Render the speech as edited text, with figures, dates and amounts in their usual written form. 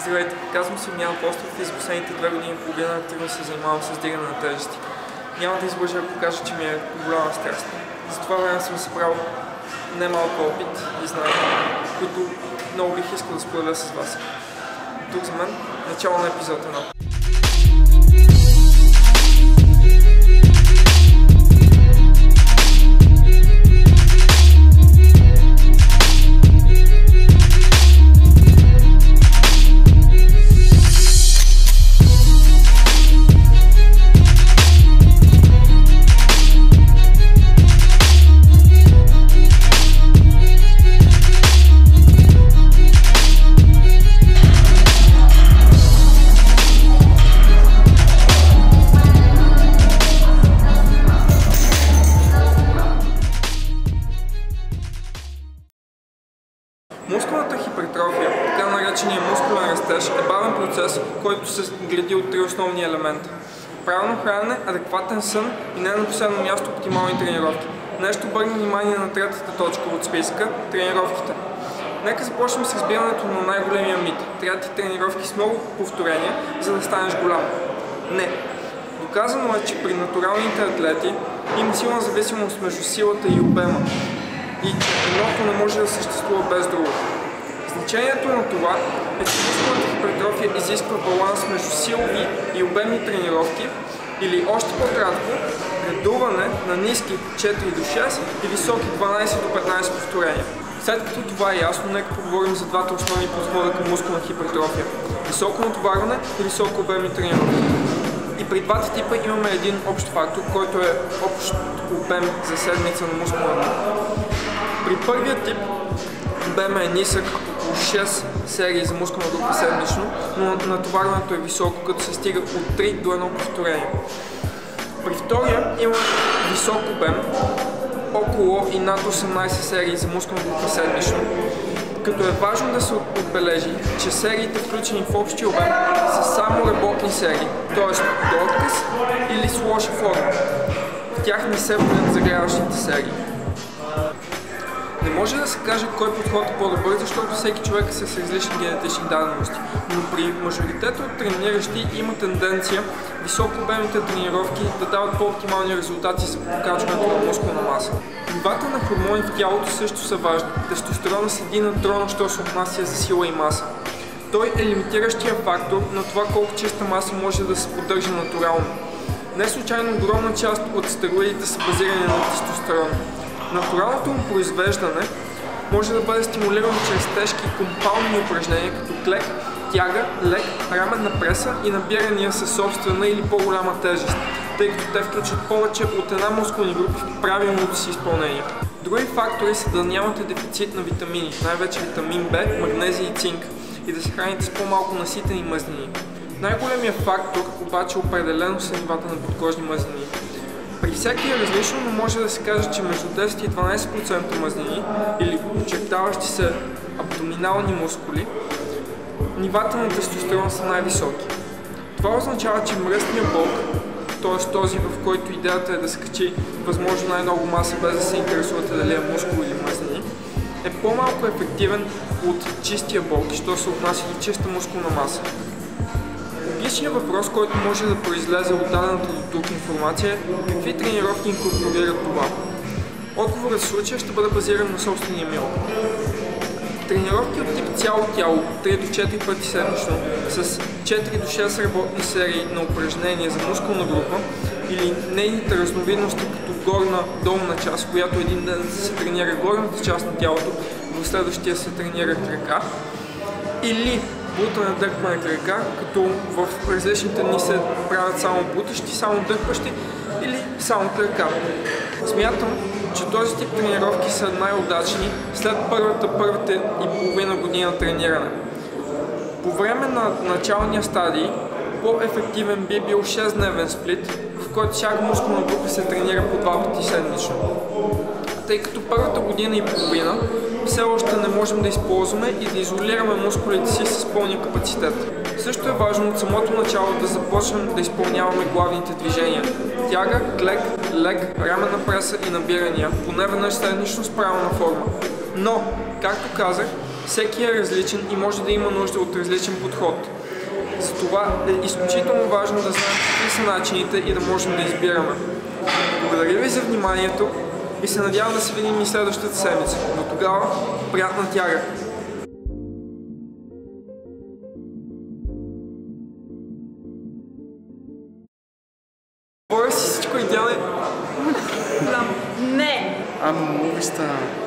Здравейте, казвам се Огнян Апостолов и за последните 2 години и половина активно се занимавам с дигане на тежести. Няма да излъжа, ако кажа, че ми е голяма страст. За това време съм събрал немалко опит и знания, които много бих искал да споделя с вас. Тук за мен начало на епизод 1. Мускулната хипертрофия, така наречения мускулен растеж, е бавен процес, който се гради от 3 основни елемента. Правилно хранене, адекватен сън и не на последно място оптимални тренировки. Днес ще обърнем внимание на третата точка от списъка – тренировките. Нека започнем с разбирането на най-големия мит. Трябва ти тренировки с много повторения, за да станеш голям. Не. Доказано е, че при натуралните атлети има силна зависимост между силата и обема. И едното не може да съществува без другото. Значението на това е, че мускулната хипертрофия изисква баланс между силови и обемни тренировки или още по-кратко градуване на ниски 4 до 6 и високи 12 до 15 повторения. След като това е ясно, нека поговорим за двата основни подхода към мускулна хипертрофия – високо натоварване и високо обемни тренировки. И при двата типа имаме един общ фактор, който е общ обем за седмица на мускулна група. При първия тип обемът е нисък, около 6 серии за мускулна група седмично, но натоварването е високо, като се стига от 3 до 1 повторение. При втория има висок обем, около и над 18 серии за мускулна група седмично, като е важно да се отбележи, че сериите, включени в общия обем, са само работни серии, т.е. до отказ или с лоша форма. В тях не се влизат загряващите серии. Не може да се каже кой подход е по-добър, защото всеки човек е с различни генетични дадености, но при мажоритета от трениращи има тенденция високообемните тренировки да дават по-оптимални резултати за покачването на мускулна маса. Нивата на хормони в тялото също са важни. Тестостерона седи на трона, що се отнася за сила и маса. Той е лимитиращия фактор на това колко чиста маса може да се поддържа натурално. Не случайно огромна част от стероидите са базирани на тестостерон. Натуралното му произвеждане може да бъде стимулирано чрез тежки компаундни упражнения, като клек, тяга, лек, раменна преса и набирания със собствена или по-голяма тежест, тъй като те включват повече от една мускулни групи в правилното си изпълнение. Други фактори са да нямате дефицит на витамини, най-вече витамин В, магнезий и цинк, и да се храните с по-малко наситени мазнини. Най-големият фактор обаче определено са нивата на подкожни мазнини. При всеки е различно, но може да се каже, че между 10 и 12% мазнини или очертаващи се абдоминални мускули, нивата на тестостерон са най-високи. Това означава, че мръсният bulk, т.е. този, в който идеята е да се качи възможно най-много маса, без да се интересувате дали е мускул или мазнини, е по-малко ефективен от чистия bulk, що се отнася до чиста мускулна маса. Логичният въпрос, който може да произлезе от дадената до тук информация е какви тренировки инкорпорират това. Отговорът в случая ще бъде базиран на собствения ми опит. Тренировки от тип цяло тяло 3 до 4 пъти седмично с 4 до 6 работни серии на упражнения за мускулна група или нейните разновидности като горна, долна част, в която един ден се тренира горната част на тялото, в следващия се тренира крака, или бутане, дърпане крака, като в различните дни се правят само бутащи, само дърпащи или само крака. Смятам, че този тип тренировки са най-удачни след първата и половина година трениране. По време на началния стадий по-ефективен би бил 6-дневен сплит, в който всяка мускулна група се тренира по 2 пъти седмично. Тъй като първата година и половина все още не можем да използваме и да изолираме мускулите си с пълния капацитет. Също е важно от самото начало да започнем да изпълняваме главните движения – тяга, клек, лек, раменна преса и набирания, поне веднъж седмично с правилна форма. Но, както казах, Всеки е различен и може да има нужда от различен подход. Затова е изключително важно да знаем какви са начините и да можем да избираме. Благодаря ви за вниманието и се надявам да се видим и следващата седмица. До тогава, приятна тяга! Говоря си всичко идеално. Не! Много ви стана.